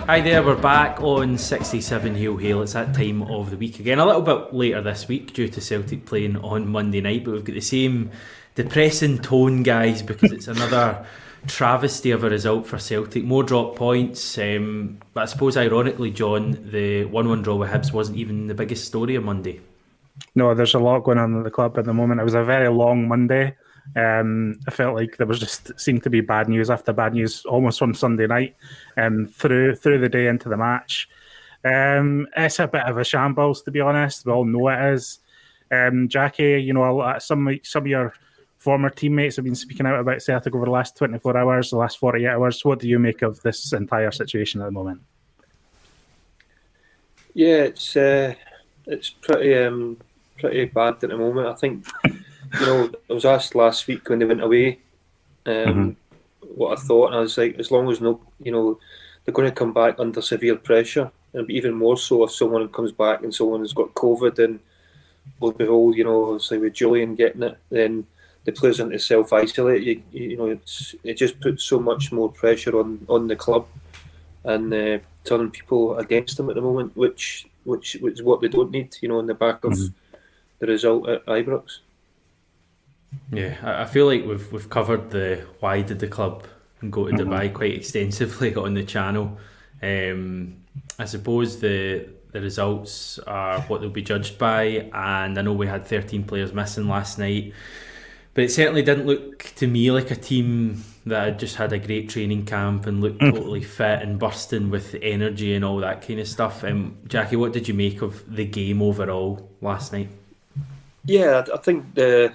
Hi there, we're back on 67 Hail Hail. It's that time of the week again. A little bit later this week due to Celtic playing on Monday night, but we've got the same depressing tone, guys, because it's another travesty of a result for Celtic. More drop points, but I suppose ironically, John, the 1-1 draw with Hibs wasn't even the biggest story of Monday. No, there's a lot going on at the club at the moment. It was a very long Monday. I felt like there was just seemed to be bad news after bad news almost from Sunday night through the day into the match. It's a bit of a shambles, to be honest. We all know it is. Jackie, some of your former teammates have been speaking out about Celtic over the last 24 hours, the last 48 hours. What do you make of this entire situation at the moment? Yeah, it's pretty bad at the moment. I think, I was asked last week when they went away what I thought, and I was like, as long as they're going to come back under severe pressure, and even more so if someone comes back and someone has got COVID, and lo and behold, obviously with Julian getting it, then the players need to self-isolate. It just puts so much more pressure on the club and turning people against them at the moment, which is what they don't need, on the back of the result at Ibrox. Yeah, I feel like we've covered the why did the club go to Dubai quite extensively on the channel. I suppose the results are what they'll be judged by, and I know we had 13 players missing last night, but it certainly didn't look to me like a team that had just had a great training camp and looked totally fit and bursting with energy and all that kind of stuff. Jackie, what did you make of the game overall last night? Yeah, I think it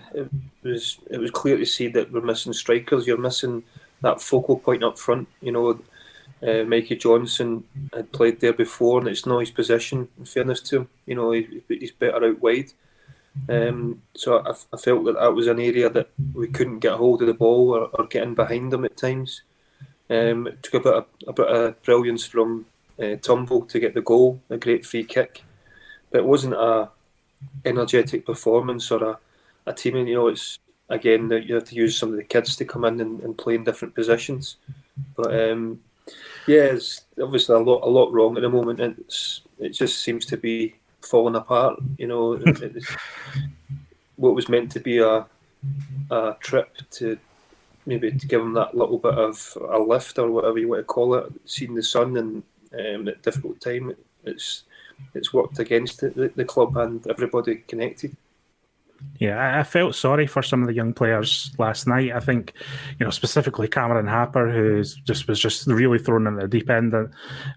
was clear to see that we're missing strikers. You're missing that focal point up front. Mikey Johnson had played there before, and it's not his position, in fairness to him. He's better out wide. So I felt that was an area that we couldn't get a hold of the ball or get in behind them at times. It took a bit of brilliance from Turnbull to get the goal, a great free kick, but it wasn't a energetic performance or a team. It's again that you have to use some of the kids to come in and play in different positions. But it's obviously a lot wrong at the moment. It just seems to be falling apart. What was meant to be a trip to maybe to give them that little bit of a lift or whatever you want to call it, seeing the sun and at a difficult time, it's worked against the club and everybody connected. Yeah, I felt sorry for some of the young players last night. I think, specifically Cameron Happer, who was just really thrown in the deep end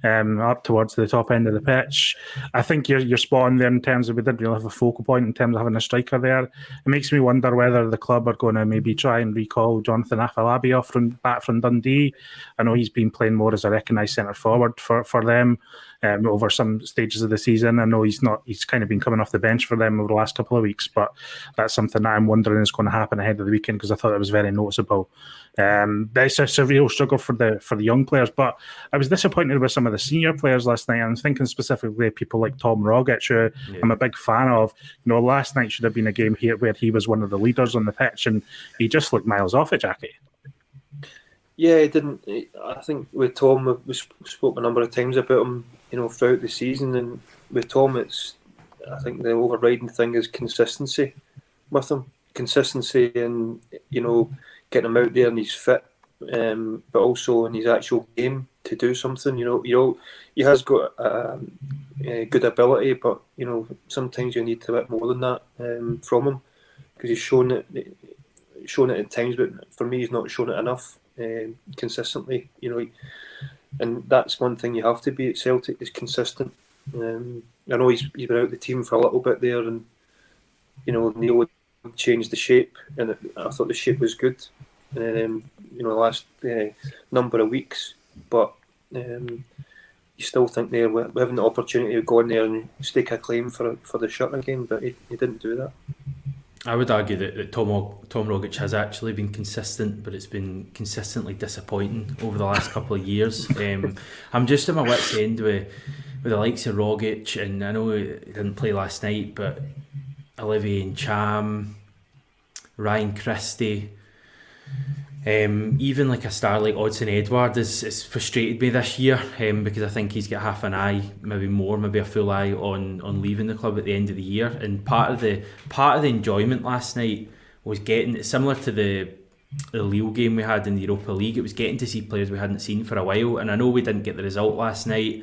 and up towards the top end of the pitch. I think you're spot on there in terms of we didn't really have a focal point in terms of having a striker there. It makes me wonder whether the club are going to maybe try and recall Jonathan Afalabi back from Dundee. I know he's been playing more as a recognised centre forward for them over some stages of the season. I know he's kind of been coming off the bench for them over the last couple of weeks, but that's something that I'm wondering is going to happen ahead of the weekend because I thought it was very noticeable. It's a real struggle for the young players, but I was disappointed with some of the senior players last night. I'm thinking specifically people like Tom Rogic, who I'm a big fan of. Last night should have been a game here where he was one of the leaders on the pitch, and he just looked miles off it, Jackie. Yeah, he didn't. I think with Tom, we spoke a number of times about him, throughout the season, and with Tom, I think the overriding thing is consistency with him. Consistency and, getting him out there and he's fit, but also in his actual game to do something. He has got a good ability, but, sometimes you need a bit more than that from him because he's shown it at times, but for me, he's not shown it enough consistently. And that's one thing you have to be at Celtic is consistent. I know he's been out of the team for a little bit there, and Neil changed the shape, and I thought the shape was good. The last number of weeks, but you still think we're having the opportunity to go in there and stake a claim for the shirt again, but he didn't do that. I would argue that Tom Rogic has actually been consistent, but it's been consistently disappointing over the last couple of years. I'm just at my wit's end with the likes of Rogic, and I know he didn't play last night, but Olivier Ncham, Ryan Christie, Even like a star like Odsonne Edouard has frustrated me this year, because I think he's got half an eye, maybe more, maybe a full eye on leaving the club at the end of the year. And part of the enjoyment last night was getting, similar to the Lille game we had in the Europa League, it was getting to see players we hadn't seen for a while. And I know we didn't get the result last night,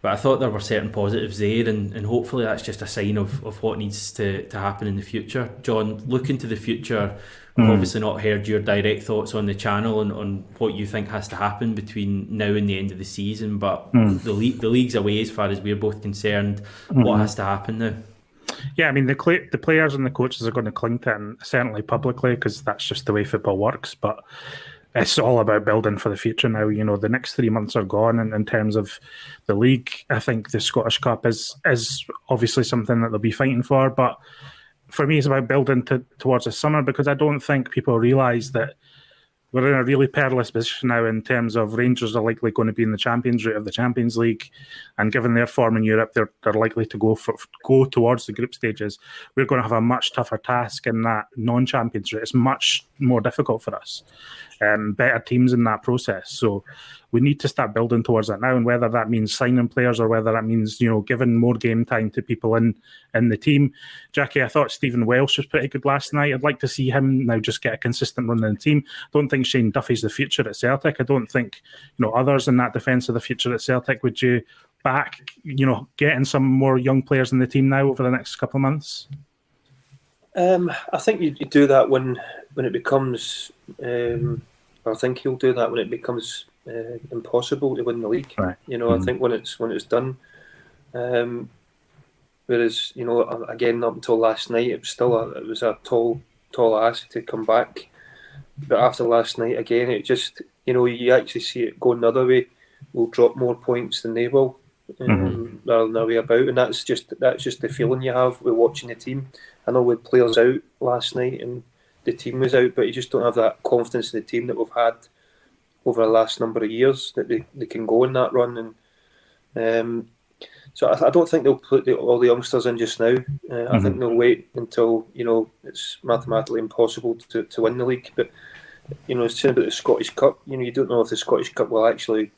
but I thought there were certain positives there, and hopefully that's just a sign of what needs to happen in the future. John, looking to the future, we've obviously not heard your direct thoughts on the channel on what you think has to happen between now and the end of the season, but the league's away as far as we're both concerned. What has to happen now? Yeah, I mean, the players and the coaches are going to cling to it, certainly publicly, because that's just the way football works, but it's all about building for the future now. You know, the next 3 months are gone, and in terms of the league, I think the Scottish Cup is obviously something that they'll be fighting for, but for me, it's about building towards the summer, because I don't think people realise that we're in a really perilous position now in terms of Rangers are likely going to be in the Champions route of the Champions League, and given their form in Europe, they're likely to go towards the group stages. We're going to have a much tougher task in that non-Champions route. It's much more difficult for us. Better teams in that process. So we need to start building towards that now, and whether that means signing players or whether that means, you know, giving more game time to people in the team. Jackie, I thought Stephen Welsh was pretty good last night. I'd like to see him now just get a consistent run in the team. Don't think Shane Duffy's the future at Celtic. I don't think, you know, others in that defence are the future at Celtic. Would you back, you know, getting some more young players in the team now over the next couple of months? I think you do that when it becomes. I think he'll do that when it becomes impossible to win the league. Right. You know, I think when it's done. Whereas, you know, again, up until last night, it was a tall ask to come back. But after last night, again, it just, you know, you actually see it going the other way. We'll drop more points than they will, rather than the way about. And that's just the feeling you have with watching the team. I know with players out last night and the team was out, but you just don't have that confidence in the team that we've had over the last number of years that they can go in that run. And so I don't think they'll put all the youngsters in just now. I think they'll wait until, you know, it's mathematically impossible to win the league. But, you know, it's saying about the Scottish Cup, you know, you don't know if the Scottish Cup will actually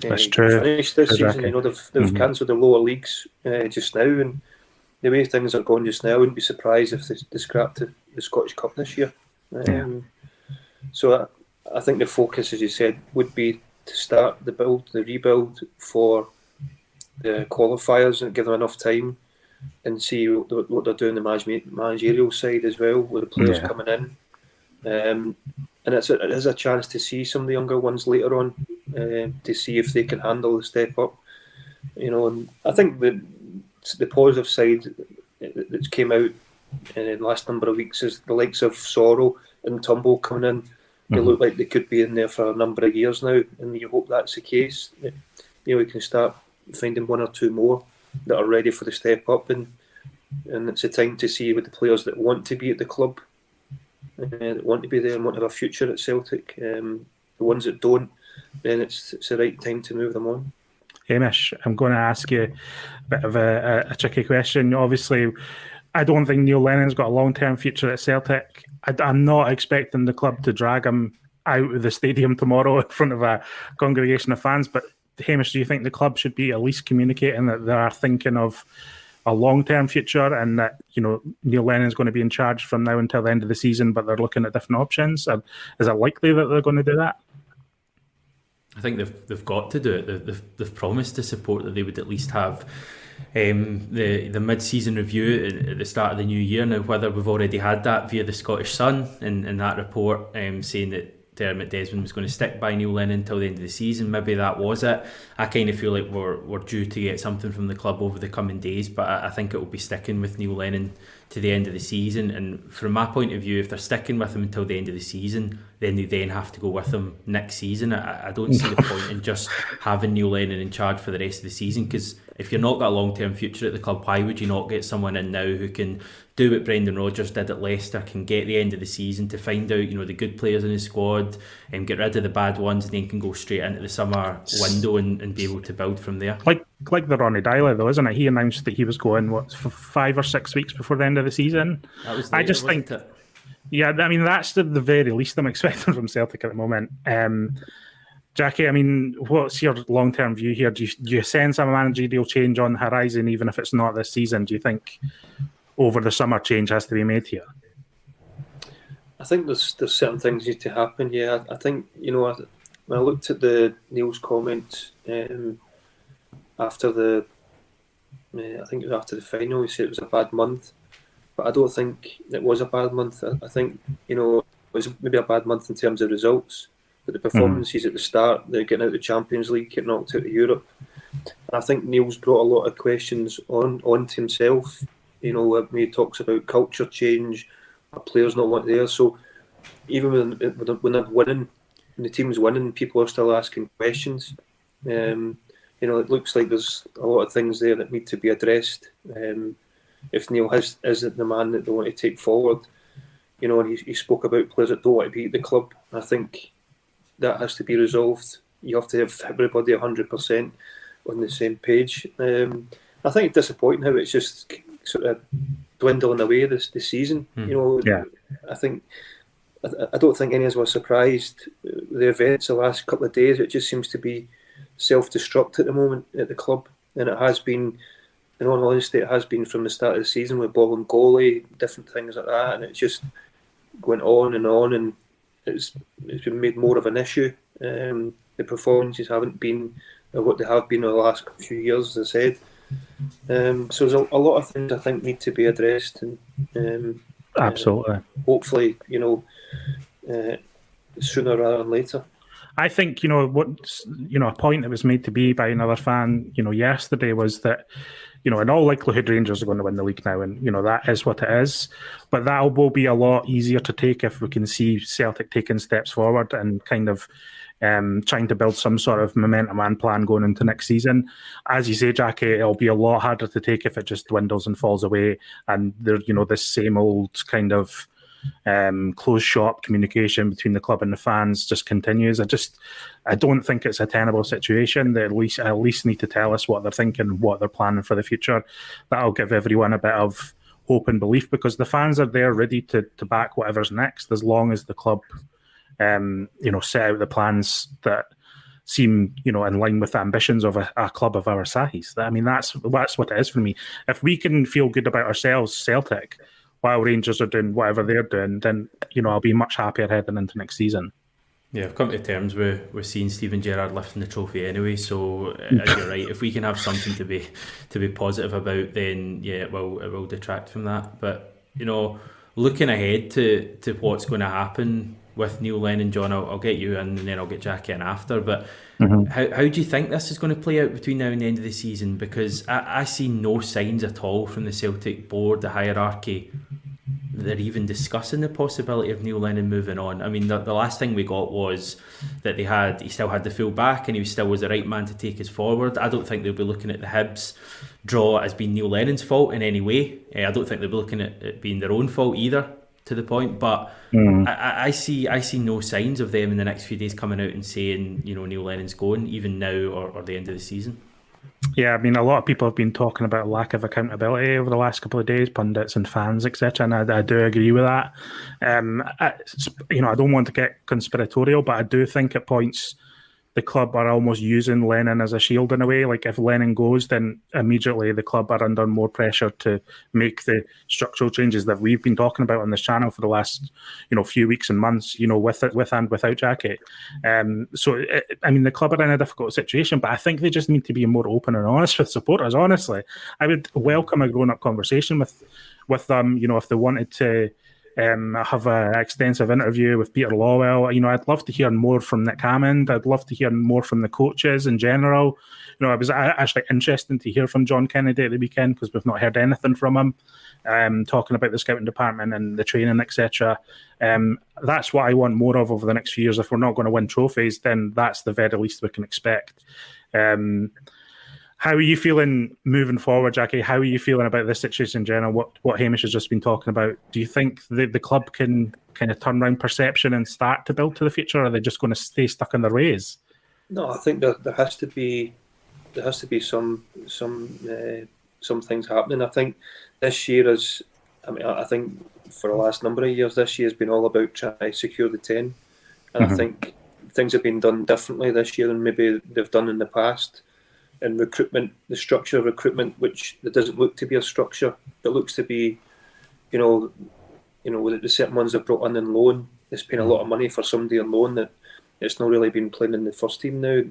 finish this season. You know, they've cancelled the lower leagues just now, and the way things are going just now, I wouldn't be surprised if they scrapped the Scottish Cup this year. So I think the focus, as you said, would be to start the rebuild for the qualifiers and give them enough time and see what they're doing the managerial side as well, with the players coming in. And it is a chance to see some of the younger ones later on, to see if they can handle the step up. You know, and I think the positive side that came out in the last number of weeks is the likes of Sorrow and Tumble coming in. They look like they could be in there for a number of years now, and you hope that's the case. You know, we can start finding one or two more that are ready for the step up, and it's a time to see with the players that want to be at the club, that want to be there and want to have a future at Celtic. The ones that don't, then it's the right time to move them on. Hamish, I'm going to ask you a bit of a tricky question. Obviously, I don't think Neil Lennon's got a long-term future at Celtic. I'm not expecting the club to drag him out of the stadium tomorrow in front of a congregation of fans, but Hamish, do you think the club should be at least communicating that they are thinking of a long-term future, and that, you know, Neil Lennon's going to be in charge from now until the end of the season, but they're looking at different options? Is it likely that they're going to do that? I think they've got to do it. They've promised to support that they would at least have the mid-season review at the start of the new year. Now, whether we've already had that via the Scottish Sun in that report saying that Dermot Desmond was going to stick by Neil Lennon until the end of the season, maybe that was it. I kind of feel like we're due to get something from the club over the coming days, but I think it will be sticking with Neil Lennon to the end of the season. And from my point of view, if they're sticking with him until the end of the season, then they then have to go with him next season. I don't see the point in just having Neil Lennon in charge for the rest of the season, because if you're not got a long-term future at the club, why would you not get someone in now who can do what Brendan Rodgers did at Leicester, can get the end of the season to find out, you know, the good players in his squad and get rid of the bad ones, and then can go straight into the summer window and be able to build from there. Like the Ronnie Dyler, though, isn't it? He announced that he was going, for 5 or 6 weeks before the end of the season. That was later, Yeah, I mean, that's the very least I'm expecting from Celtic at the moment. Jackie, I mean, what's your long-term view here? Do you sense a managerial change on the horizon, even if it's not this season? Do you think over the summer change has to be made here? I think there's certain things need to happen. Yeah, I think, you know, when I looked at the Neil's comments after I think it was after the final, he said it was a bad month, but I don't think it was a bad month. I think, you know, it was maybe a bad month in terms of results, but the performances at the start, they're getting out of the Champions League, getting knocked out of Europe. And I think Neil's brought a lot of questions onto himself. You know, when he talks about culture change, players not want there. So even when they're winning, when the team's winning, people are still asking questions. You know, it looks like there's a lot of things there that need to be addressed. If Neil isn't the man that they want to take forward, you know, and he spoke about players that don't want to be at the club. I think that has to be resolved. You have to have everybody 100% on the same page. I think it's disappointing how it's just sort of dwindling away this season. You know, yeah. I don't think any of us were surprised. The events the last couple of days, it just seems to be self-destruct at the moment at the club, and it has been, in all honesty, it has been from the start of the season with ball and goalie, different things like that, and it's just going on, and it's been made more of an issue. The performances haven't been what they have been in the last few years, as I said. So there's a lot of things I think need to be addressed, and absolutely. Hopefully, you know, sooner rather than later. I think, you know, a point that was made to be by another fan, you know, yesterday was that, you know, in all likelihood, Rangers are going to win the league now, and, you know, that is what it is. But that will be a lot easier to take if we can see Celtic taking steps forward and kind of trying to build some sort of momentum and plan going into next season. As you say, Jackie, it'll be a lot harder to take if it just dwindles and falls away, and there's, you know, this same old kind of closed shop communication between the club and the fans just continues. I don't think it's a tenable situation. They at least need to tell us what they're thinking, what they're planning for the future. That'll give everyone a bit of hope and belief, because the fans are there ready to back whatever's next, as long as the club you know, set out the plans that seem, you know, in line with the ambitions of a club of our size. I mean, that's what it is for me. If we can feel good about ourselves, Celtic, while Rangers are doing whatever they're doing, then, you know, I'll be much happier heading into next season. Yeah, I've come to terms with seeing Steven Gerrard lifting the trophy anyway. So you're right. If we can have something to be positive about, then yeah, it will detract from that. But, you know, looking ahead to what's going to happen with Neil, Lennon, John, I'll get you in, and then I'll get Jackie in after. But how do you think this is going to play out between now and the end of the season? Because I see no signs at all from the Celtic board, the hierarchy, they're even discussing the possibility of Neil Lennon moving on. I mean, the last thing we got was that he still had the full back, and he still was the right man to take us forward. I don't think they'll be looking at the Hibs draw as being Neil Lennon's fault in any way. I don't think they'll be looking at it being their own fault either, to the point. But I see no signs of them in the next few days coming out and saying, you know, Neil Lennon's going, even now or the end of the season. Yeah, I mean, a lot of people have been talking about lack of accountability over the last couple of days, pundits and fans, etc., and I do agree with that. You know, I don't want to get conspiratorial, but I do think at points the club are almost using Lennon as a shield in a way. Like, if Lennon goes, then immediately the club are under more pressure to make the structural changes that we've been talking about on this channel for the last, you know, few weeks and months, you know, with and without Jackie. So, I mean, the club are in a difficult situation, but I think they just need to be more open and honest with supporters, honestly. I would welcome a grown-up conversation with them, you know, if they wanted to have an extensive interview with Peter Lawwell. You know, I'd love to hear more from Nick Hammond. I'd love to hear more from the coaches in general. You know, it was actually interesting to hear from John Kennedy at the weekend, because we've not heard anything from him, talking about the scouting department and the training, etc. That's what I want more of over the next few years. If we're not going to win trophies, then that's the very least we can expect. How are you feeling moving forward, Jackie? How are you feeling about this situation in general? What Hamish has just been talking about? Do you think the club can kind of turn around perception and start to build to the future, or are they just going to stay stuck in their ways? No, I think there has to be some things happening. I think this year I think for the last number of years. This year has been all about trying to secure the 10. And I think things have been done differently this year than maybe they've done in the past. And recruitment, the structure of recruitment, which it doesn't look to be a structure, it looks to be, the certain ones they've brought in loan. It's paying a lot of money for somebody on loan that it's not really been playing in the first team now.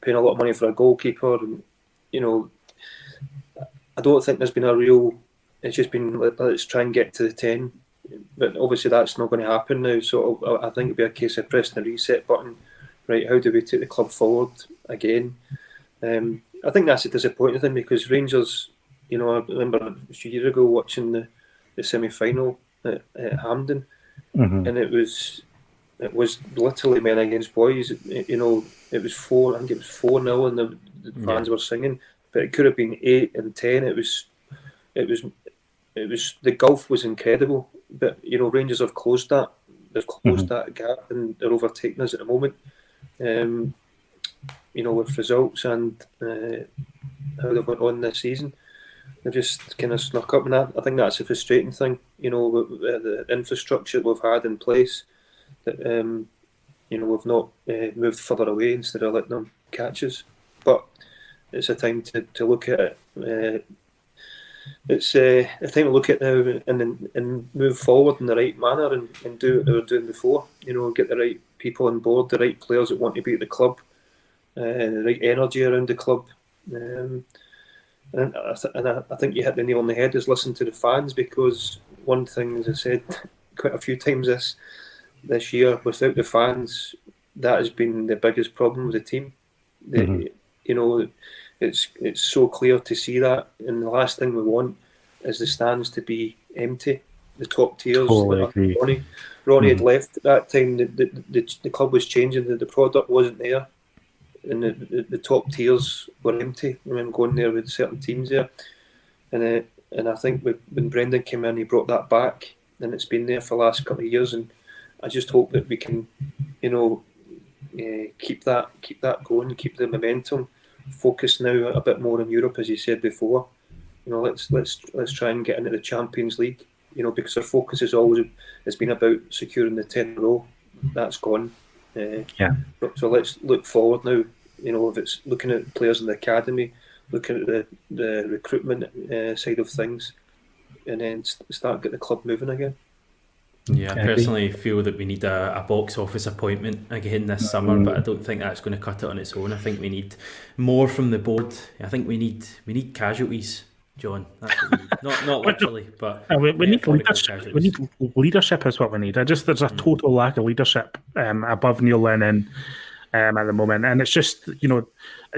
Paying a lot of money for a goalkeeper, and I don't think there's been a real. It's just been let's try and get to the 10, but obviously that's not going to happen now. So I think it'll be a case of pressing the reset button. Right, how do we take the club forward again? I think that's a disappointing thing because Rangers. I remember a few years ago watching the semi-final at Hampden, and it was literally men against boys. It was 4. I think it was 4-0, and the fans were singing. But it could have been 8 and 10. It was the gulf was incredible. But Rangers have closed that. They've closed that gap, and they're overtaking us at the moment. With results and how they've went on this season, they've just kind of snuck up, and I think that's a frustrating thing. The infrastructure we've had in place that we've not moved further away instead of letting them catch us. But it's a time to look at it. It's a time to look at it now and move forward in the right manner and do what they were doing before. Get the right people on board, the right players that want to be at the club, the right energy around the club. And I think you hit the nail on the head is listen to the fans, because one thing, as I said quite a few times this year, without the fans, that has been the biggest problem with the team. It's so clear to see that, and the last thing we want is the stands to be empty. The top tiers. Totally Ronnie had left at that time. The club was changing. The product wasn't there, and the top tiers were empty. I remember going there with certain teams there, and I think when Brendan came in, he brought that back, and it's been there for the last couple of years. And I just hope that we can, keep that going, keep the momentum. Focus now a bit more on Europe, as you said before. Let's try and get into the Champions League. Because our focus has been about securing the 10 in a row. That's gone. So let's look forward now. If it's looking at players in the academy, looking at the recruitment side of things, and then start getting the club moving again. Yeah, I personally feel that we need a box office appointment again this summer, but I don't think that's going to cut it on its own. I think we need more from the board. I think we need casualties, John. That's what we need. Not literally, but we need leadership. We need leadership is what we need. There's a total lack of leadership above Neil Lennon at the moment, and it's just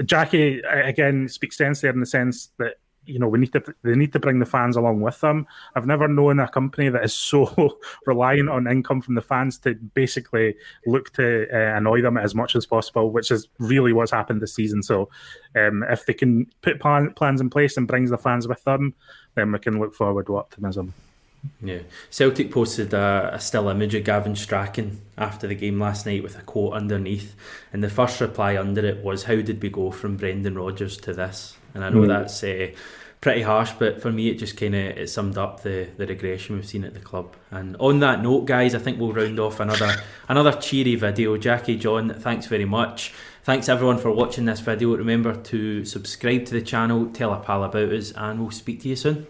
Jackie again speaks sense there in the sense that they need to bring the fans along with them. I've never known a company that is so reliant on income from the fans to basically look to annoy them as much as possible, which is really what's happened this season. So if they can put plans in place and brings the fans with them, then we can look forward with optimism. Yeah, Celtic posted a still image of Gavin Strachan after the game last night with a quote underneath, and the first reply under it was, "How did we go from Brendan Rodgers to this?" And I know that's pretty harsh, but for me it just it summed up the regression we've seen at the club. And on that note, guys, I think we'll round off another cheery video. Jackie, John, thanks very much. Thanks everyone for watching this video. Remember to subscribe to the channel, tell a pal about us, and we'll speak to you soon.